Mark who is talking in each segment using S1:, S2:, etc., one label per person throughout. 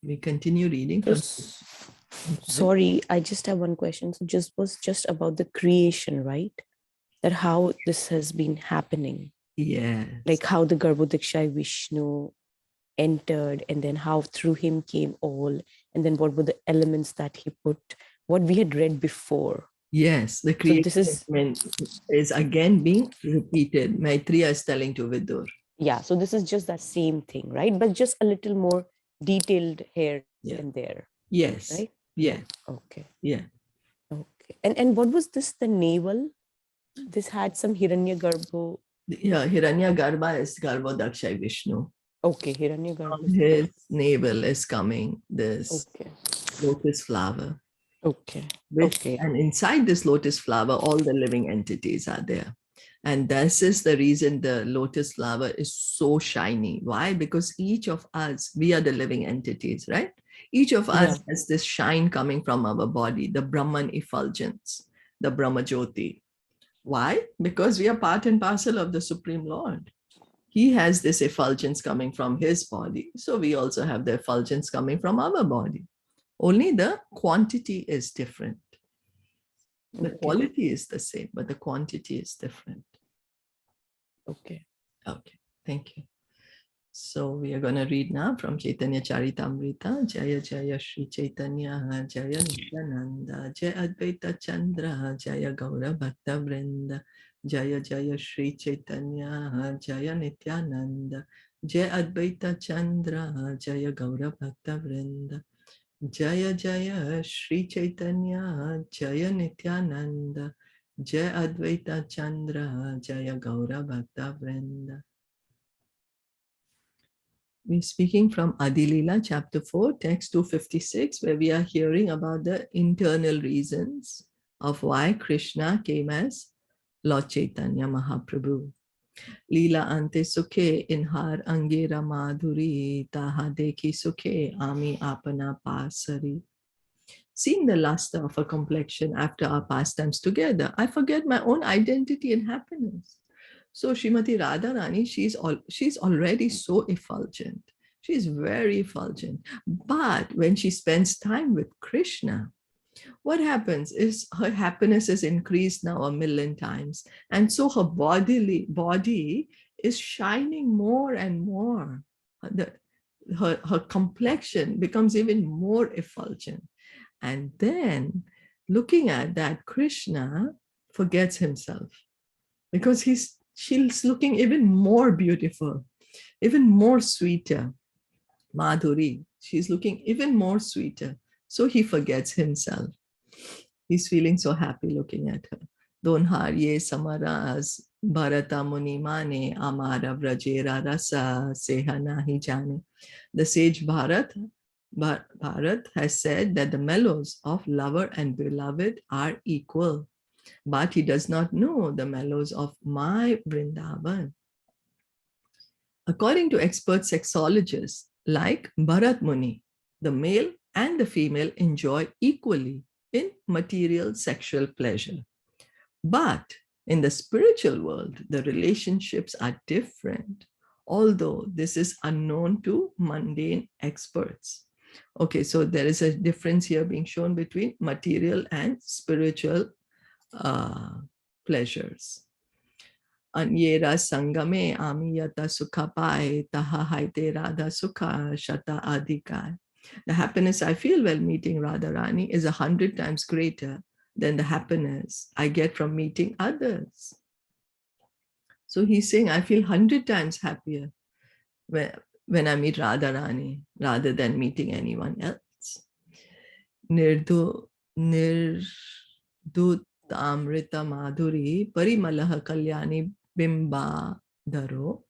S1: We continue reading from.
S2: Sorry, I just have one question. So just about the creation, right? That how this has been happening.
S1: Yes.
S2: Like how the Garbhodaksha Vishnu entered, and then how through him came all, and then what were the elements that he put, what we had read before.
S1: Yes, the creation is again being repeated. Maitreya is telling to Vidur.
S2: Yeah, so this is just that same thing, right? But just a little more detailed here and there.
S1: Yes.
S2: Right?
S1: Yeah.
S2: Okay.
S1: Yeah.
S2: Okay. And what was this, the navel? This had some Hiranyagarbha.
S1: Yeah, Hiranyagarbha is Garbhodaksha Vishnu.
S2: Okay, Hiranyagarbha.
S1: From his navel is coming this lotus flower.
S2: Okay.
S1: And inside this lotus flower, all the living entities are there. And this is the reason the lotus flower is so shiny. Why? Because each of us, we are the living entities, right? Each of us has this shine coming from our body, the Brahman effulgence, the Brahma Jyoti. Why? Because we are part and parcel of the Supreme Lord. He has this effulgence coming from his body. So we also have the effulgence coming from our body. Only the quantity is different. The quality is the same, but the quantity is different. Okay. Thank you. So we are going to read now from Caitanya Caritamrita. Jaya Jaya Shri Chaitanya, Jaya Nityananda, Jaya Advaita Chandra, Jaya Gaura Bhakta Vrinda, Jaya Jaya Shri Chaitanya, Jaya Nityananda, Jaya Advaita Chandra, Jaya Gaura Bhakta Vrinda, Jaya Jaya Shri Chaitanya, Jaya Nityananda, Jaya Advaita Chandra, Jaya Gaura Bhakta Vrinda. We're speaking from Adilila, chapter 4, text 256, where we are hearing about the internal reasons of why Krishna came as Lord Chaitanya Mahaprabhu. Lila ante sukhe inhar angera madhuri taha dekhi sukhe ami apana pasari. Seeing the luster of a complexion after our pastimes together, I forget my own identity and happiness. So Srimati Radharani, she's already so effulgent. She's very effulgent. But when she spends time with Krishna, what happens is her happiness is increased now 1,000,000 times. And so her body is shining more and more. Her complexion becomes even more effulgent. And then looking at that, Krishna forgets himself because she's looking even more beautiful, even more sweeter. Madhuri, she's looking even more sweeter. So he forgets himself. He's feeling so happy looking at her. Donhar ye samaras bharata muni mane amara vrajera rasa seha nahi jane. The sage Bharat has said that the mellows of lover and beloved are equal, but he does not know the mellows of my Vrindavan. According to expert sexologists like Bharat Muni, the male and the female enjoy equally in material sexual pleasure. But in the spiritual world, the relationships are different, although this is unknown to mundane experts. Okay, so there is a difference here being shown between material and spiritual pleasures. Anyera sangame amiyata sukha pai taha haite radha sukha shata adhikar. The happiness I feel while meeting Radharani is 100 times greater than the happiness I get from meeting others. So he's saying, I feel 100 times happier when I meet Radharani rather than meeting anyone else. Nirdut Amrita Madhuri Parimalaha Kalyani Bimba Daro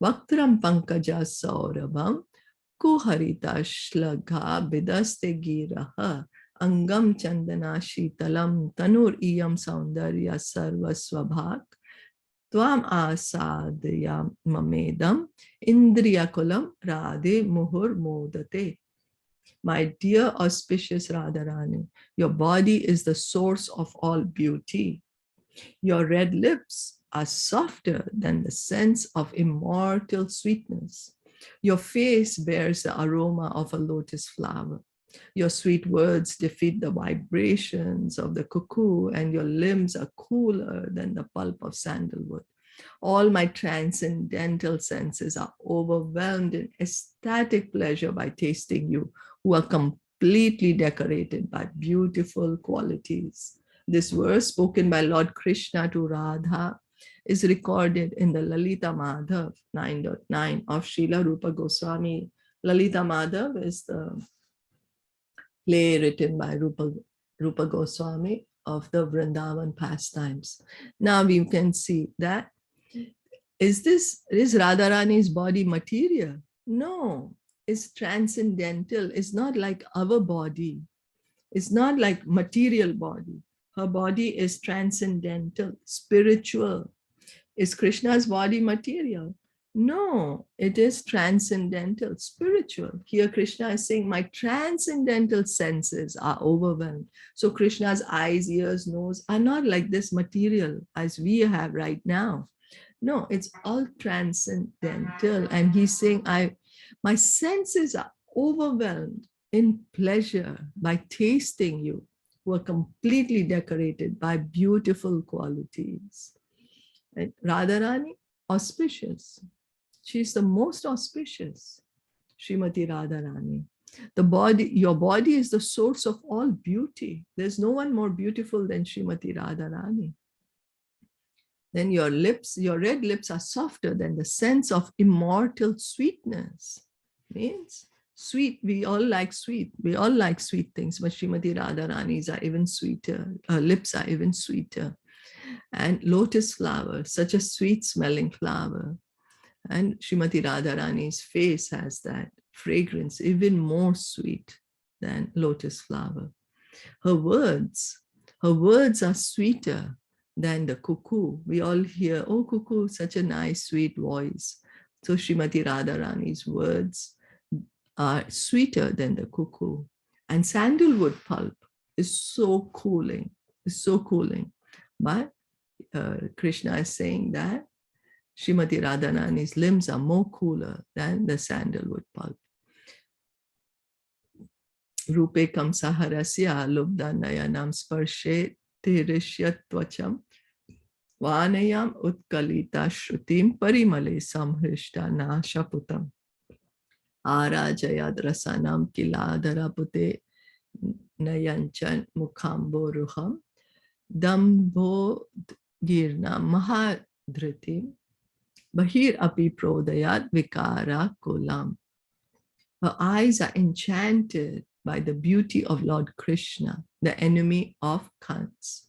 S1: Vaktram Pankaja Saurabham Kuharita Shlagha Bidaste Giraha Angam Chandana Shitalam Tanur Iyam Saundarya Sarva Swabhak Tvam Asadya Mamedam Indriyakulam Radhe Muhur Modate. My dear auspicious Radharani, your body is the source of all beauty. Your red lips are softer than the sense of immortal sweetness. Your face bears the aroma of a lotus flower. Your sweet words defeat the vibrations of the cuckoo, and your limbs are cooler than the pulp of sandalwood. All my transcendental senses are overwhelmed in ecstatic pleasure by tasting you, who are completely decorated by beautiful qualities. This verse, spoken by Lord Krishna to Radha, is recorded in the Lalita Madhav 9.9 of Srila Rupa Goswami. Lalita Madhav is the play written by Rupa Goswami of the Vrindavan pastimes. Now we can see that is Radharani's body material? No, it's transcendental. It's not like our body. It's not like material body. Her body is transcendental, spiritual. Is Krishna's body material? No, it is transcendental, spiritual. Here Krishna is saying, my transcendental senses are overwhelmed. So Krishna's eyes, ears, nose are not like this material as we have right now. No, it's all transcendental. And he's saying, my senses are overwhelmed in pleasure by tasting you, who are completely decorated by beautiful qualities. Right? Radharani, auspicious. She's the most auspicious, Srimati Radharani. Your body is the source of all beauty. There's no one more beautiful than Srimati Radharani. Then your lips, your red lips are softer than the sense of immortal sweetness. Means sweet, we all like sweet. We all like sweet things, but Srimati Radharani's are even sweeter. Her lips are even sweeter. And lotus flower, such a sweet smelling flower. And Srimati Radharani's face has that fragrance, even more sweet than lotus flower. Her words are sweeter than the cuckoo. We all hear, oh, cuckoo, such a nice, sweet voice. So Srimati Radharani's words are sweeter than the cuckoo. And sandalwood pulp is so cooling, But Krishna is saying that Srimati Radharani's limbs are more cooler than the sandalwood pulp. Rupe kamsaharasya lubdanayanam sparshe tirishyat tvacham vanayam utkalita shrutim parimale samhrishta nashaputam arajayad rasanam kiladharapute nayanchan mukhamboruham dambho girna mahadhritim bahir api prodayat vikara kulam. Her eyes are enchanted by the beauty of Lord Krishna, the enemy of Kants.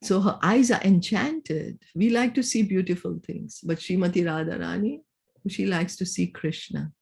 S1: So her eyes are enchanted. We like to see beautiful things, but Srimati Radharani, she likes to see Krishna,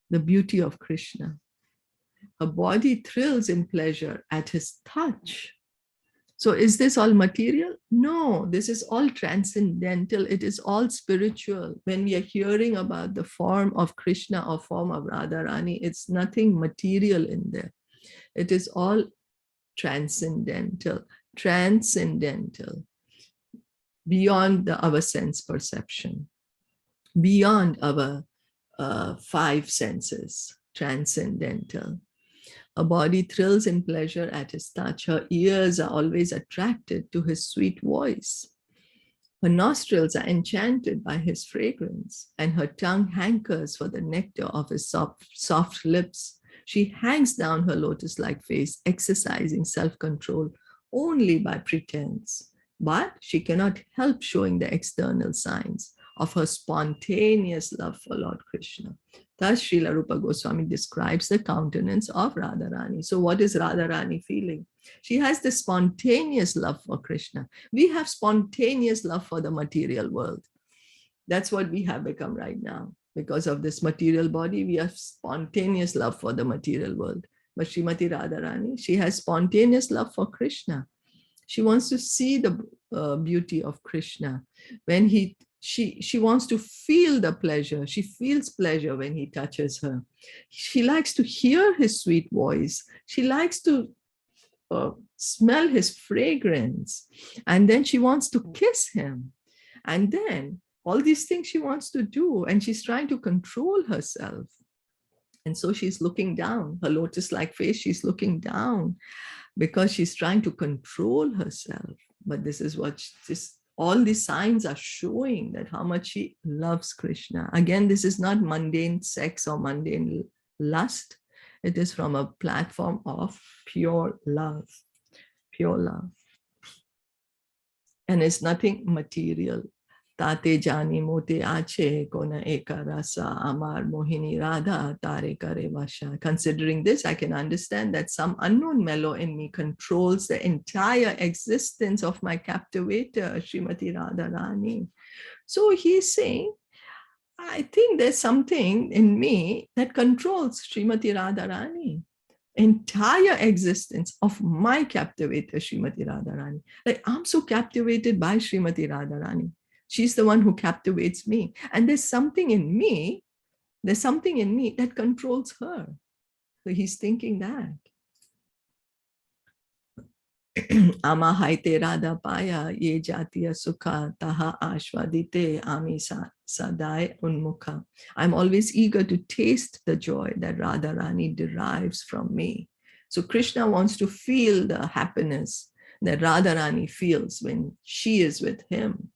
S1: the beauty of Krishna. Her body thrills in pleasure at his touch. So is this all material? No, this is all transcendental. It is all spiritual. When we are hearing about the form of Krishna or form of Radharani, it's nothing material in there. It is all transcendental, beyond our sense perception, beyond our five senses, transcendental. Her body thrills in pleasure at his touch. Her ears are always attracted to his sweet voice. Her nostrils are enchanted by his fragrance, and her tongue hankers for the nectar of his soft lips. She hangs down her lotus-like face, exercising self-control only by pretense. But she cannot help showing the external signs of her spontaneous love for Lord Krishna. Thus, Srila Rupa Goswami describes the countenance of Radharani. So what is Radharani feeling? She has this spontaneous love for Krishna. We have spontaneous love for the material world. That's what we have become right now. Because of this material body, we have spontaneous love for the material world. But Srimati Radharani, she has spontaneous love for Krishna. She wants to see the beauty of Krishna. When she wants to feel the pleasure. She feels pleasure when he touches her. She likes to hear his sweet voice. She likes to smell his fragrance. And then she wants to kiss him. And then all these things she wants to do, and she's trying to control herself. And so she's looking down, her lotus-like face, she's looking down because she's trying to control herself. But this is what all these signs are showing, that how much she loves Krishna. Again, this is not mundane sex or mundane lust. It is from a platform of pure love, pure love. And it's nothing material. Tate jani mote ache kona eka rasa amar mohini radha tare kare vasha. Considering this, I can understand that some unknown mellow in me controls the entire existence of my captivator, Srimati Radharani. So he's saying, I think there's something in me that controls Srimati Radharani. Entire existence of my captivator, Srimati Radharani. Like, I'm so captivated by Srimati Radharani. She's the one who captivates me. And there's something in me that controls her. So he's thinking that. Ama haite radha paya ye jatiya sukha taha ashvadite ami sadai unmukha. I'm always eager to taste the joy that Radharani derives from me. So Krishna wants to feel the happiness that Radharani feels when she is with him.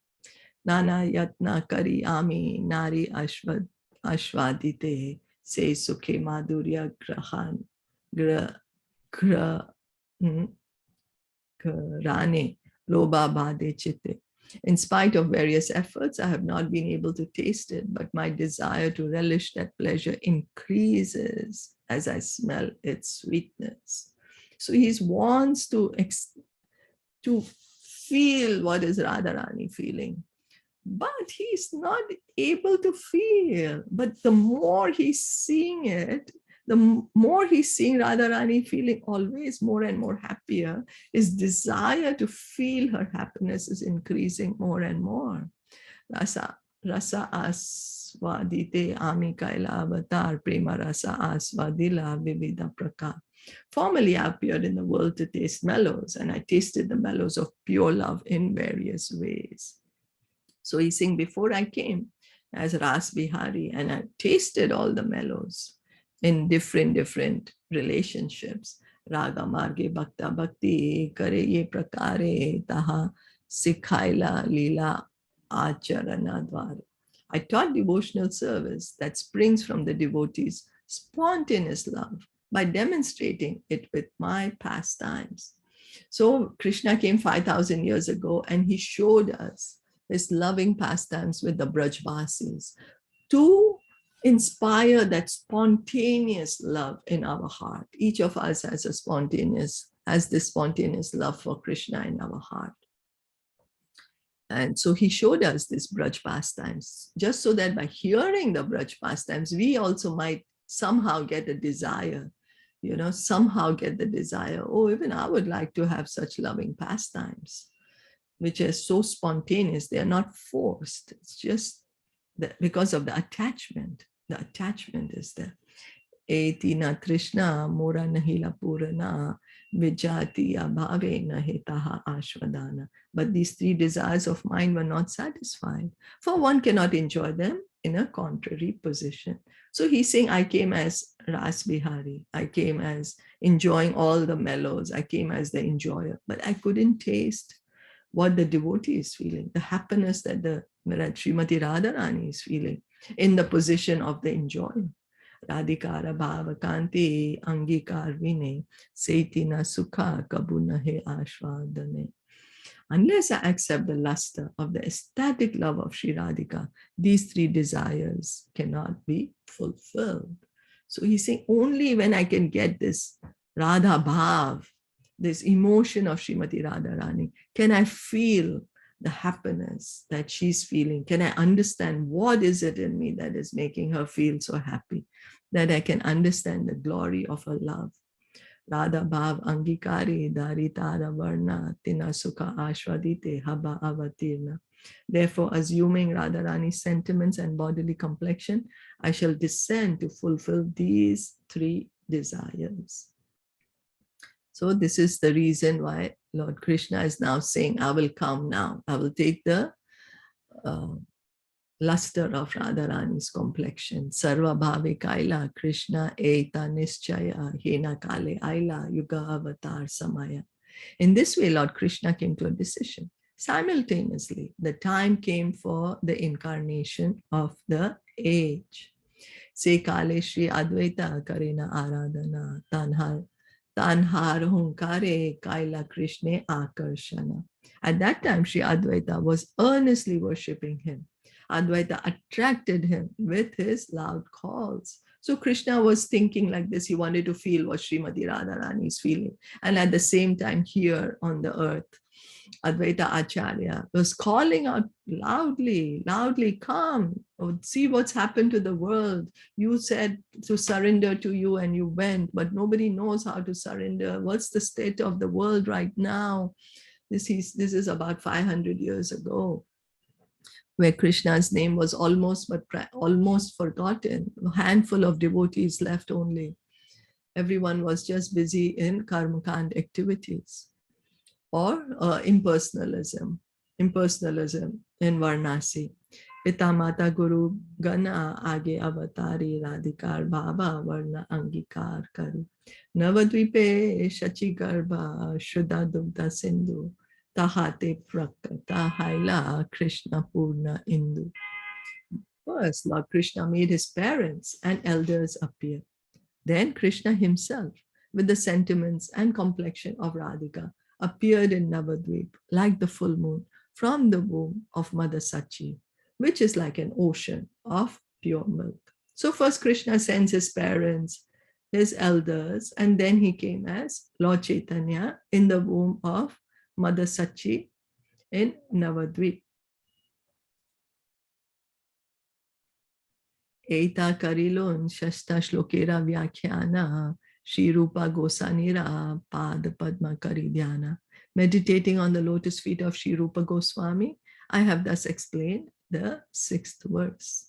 S1: Nana yatna kari ami nari ashvadite se sukhe madhurya grahan Rane, loba bade chitte. In spite of various efforts, I have not been able to taste it, but my desire to relish that pleasure increases as I smell its sweetness. So he wants to feel what is Radharani feeling, but he's not able to feel. But the more he's seeing it, the more he's seeing Radharani feeling always more and more happier, his desire to feel her happiness is increasing more and more. Rasa aswadite ami kaila avatar prema rasa aswadila vivida praka. Formerly, I appeared in the world to taste mellows, and I tasted the mellows of pure love in various ways. So he's saying, before I came as Ras Bihari, and I tasted all the mellows in different relationships. Raga marge bhakta bhakti kare ye prakare taha sikhaila lila acharana dwara. I taught devotional service that springs from the devotees' spontaneous love by demonstrating it with my pastimes. So Krishna came 5,000 years ago, and he showed us his loving pastimes with the Brajvasis to inspire that spontaneous love in our heart. Each of us has this spontaneous love for Krishna in our heart. And so he showed us this Braj pastimes, just so that by hearing the Braj pastimes, we also might somehow get a desire, somehow get the desire, oh, even I would like to have such loving pastimes, which are so spontaneous. They are not forced. It's just because of the attachment. The attachment is there. Etina Krishna mora nahila purana vijati abhave nahitaha ashvadana. But these three desires of mine were not satisfied, for one cannot enjoy them in a contrary position. So he's saying, I came as Ras Bihari. I came as enjoying all the mellows. I came as the enjoyer, but I couldn't taste what the devotee is feeling, the happiness that the Srimati Radharani is feeling in the position of the enjoyer. Radhikara bhava kanti angikar vine seitina sukha kabunahe ashvadane. Unless I accept the luster of the ecstatic love of Sri Radhika, these three desires cannot be fulfilled. So he's saying, only when I can get this Radha Bhav, this emotion of Srimati Radharani, can I feel the happiness that she's feeling? Can I understand what is it in me that is making her feel so happy, that I can understand the glory of her love? Radha Bhav Angikari Daritara Varna Tina Sukha Ashwadite Haba Avatirna. Therefore, assuming Radharani's sentiments and bodily complexion, I shall descend to fulfill these three desires. So this is the reason why Lord Krishna is now saying, I will come now. I will take the luster of Radharani's complexion. Sarva bhave kaila Krishna eta nischaya hena kale aila yuga avatar samaya. In this way, Lord Krishna came to a decision. Simultaneously, the time came for the incarnation of the age. Se kale Shri Advaita karena aradhana tanhar hunkare kaila Krishna akarshana. At that time, Shri Advaita was earnestly worshipping him. Advaita attracted him with his loud calls. So Krishna was thinking like this. He wanted to feel what Srimati Radharani is feeling. And at the same time, here on the earth, Advaita Acharya was calling out loudly, loudly, come, see what's happened to the world. You said to surrender to you and you went, but nobody knows how to surrender. What's the state of the world right now? This is about 500 years ago, where Krishna's name was almost forgotten. A handful of devotees left only. Everyone was just busy in karmakand activities. Or impersonalism in Varnasi. Pita Mata Guru Gana Age Avatari Radhikar Baba Varna Angikar Kari. Navadvipe Shachi Garba Shuddha Dugdha Sindhu Tahate Prakata Haila Krishna Purna Indu. First, Lord Krishna made his parents and elders appear. Then Krishna himself, with the sentiments and complexion of Radhika, appeared in Navadvip like the full moon from the womb of Mother Sachi, which is like an ocean of pure milk. So first Krishna sends his parents, his elders, and then he came as Lord Chaitanya in the womb of Mother Sachi in Navadvip. Eita karilon shasta shlokera vyakhyana Shri Rupa Gosanira Pad Padma Karidhyana. Meditating on the lotus feet of Shri Rupa Goswami, I have thus explained the 6th verse.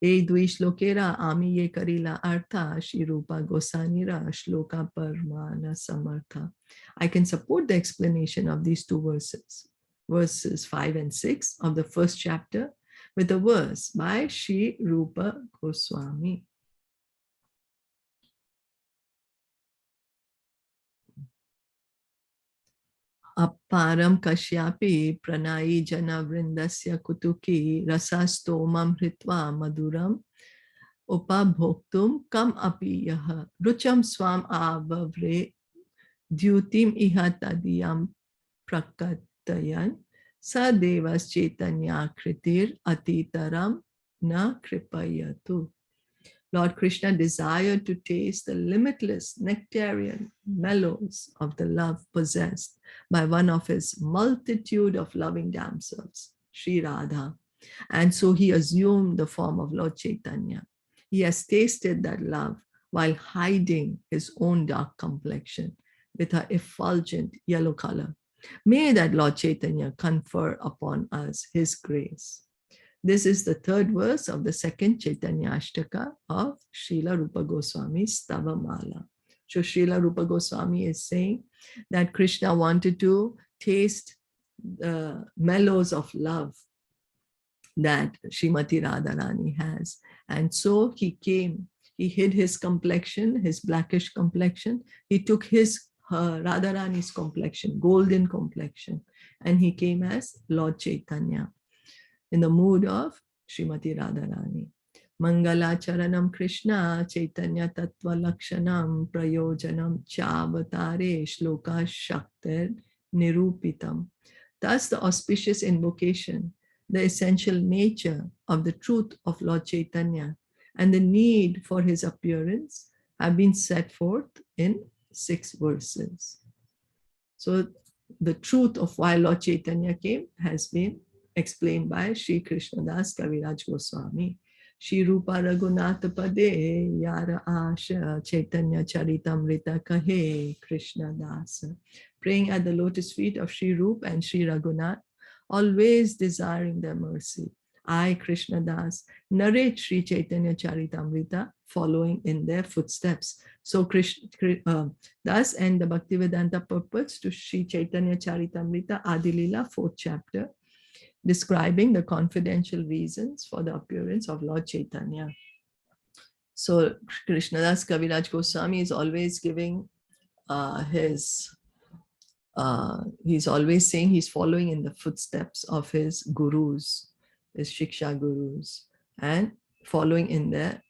S1: E dvi shlokera ami ye karila artha Shri Rupa Gosanira shloka parmana samartha. I can support the explanation of these two verses 5 and 6 of the first chapter, with a verse by Shri Rupa Goswami. Apparam Kashyapi Pranayi Jana Vrindasya Kutuki Rasastomam Hritva Maduram Upabhoktum Kam Api Yaha Rucham Swam Abhavre Dyutim Iha Tadiyam Prakatayan Sadevas Chaitanya Kritir Atitaram Na Kripayatu. Lord Krishna desired to taste the limitless nectarian mellows of the love possessed by one of his multitude of loving damsels, Sri Radha. And so he assumed the form of Lord Chaitanya. He has tasted that love while hiding his own dark complexion with her effulgent yellow color. May that Lord Chaitanya confer upon us his grace. This is the 3rd verse of the 2nd Chaitanya Ashtaka of Srila Rupa Goswami's Stavamala. So Srila Rupa Goswami is saying that Krishna wanted to taste the mellows of love that Srimati Radharani has. And so he came, he hid his complexion, his blackish complexion. He took his Radharani's complexion, golden complexion, and he came as Lord Chaitanya in the mood of Srimati Radharani. Mangala Charanam Krishna Chaitanya Tattva Lakshanam Prayojanam Chavatare Shloka Shaktir Nirupitam. Thus the auspicious invocation, the essential nature of the truth of Lord Chaitanya and the need for his appearance have been set forth in 6 verses. So the truth of why Lord Chaitanya came has been explained by Sri Krishnadas Kaviraj Goswami. Shri Rupa Raghunatha Pade Yara Asha Caitanya Caritamrita Kahe Krishna Dasa. Praying at the lotus feet of Shri Rupa and Shri Raghunath, always desiring their mercy. I, Krishna Das, narrate Shri Caitanya Caritamrita, following in their footsteps. So thus end the Bhaktivedanta purpose to Shri Caitanya Caritamrita Adilila, 4th chapter. describing the confidential reasons for the appearance of Lord Chaitanya. So Krishnadas Kaviraj Goswami is always giving he's always saying he's following in the footsteps of his gurus, his Shiksha gurus, and following in their,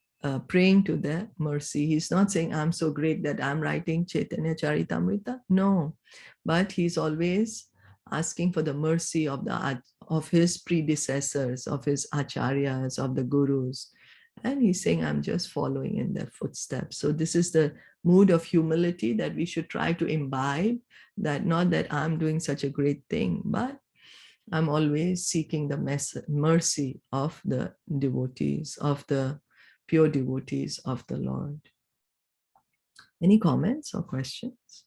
S1: praying to their mercy. He's not saying, I'm so great that I'm writing Caitanya Caritamrita. No, but he's always asking for the mercy of his predecessors, of his acharyas, of the gurus. And he's saying, I'm just following in their footsteps. So this is the mood of humility that we should try to imbibe, that not that I'm doing such a great thing, but I'm always seeking the mercy of the devotees, of the pure devotees of the Lord. Any comments or questions?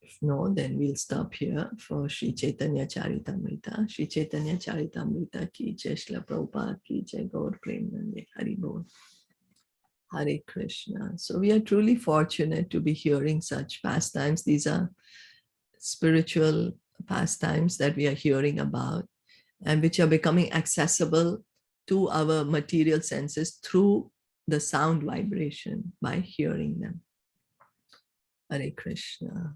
S1: If no, then we'll stop here for Sri Caitanya Caritamrita. Sri Caitanya Caritamrita ki jai, Srila Prabhupada ki jai, Gaur Premanande, Hari Bol. Hare Krishna. So we are truly fortunate to be hearing such pastimes. These are spiritual pastimes that we are hearing about and which are becoming accessible to our material senses through the sound vibration by hearing them. Hare Krishna.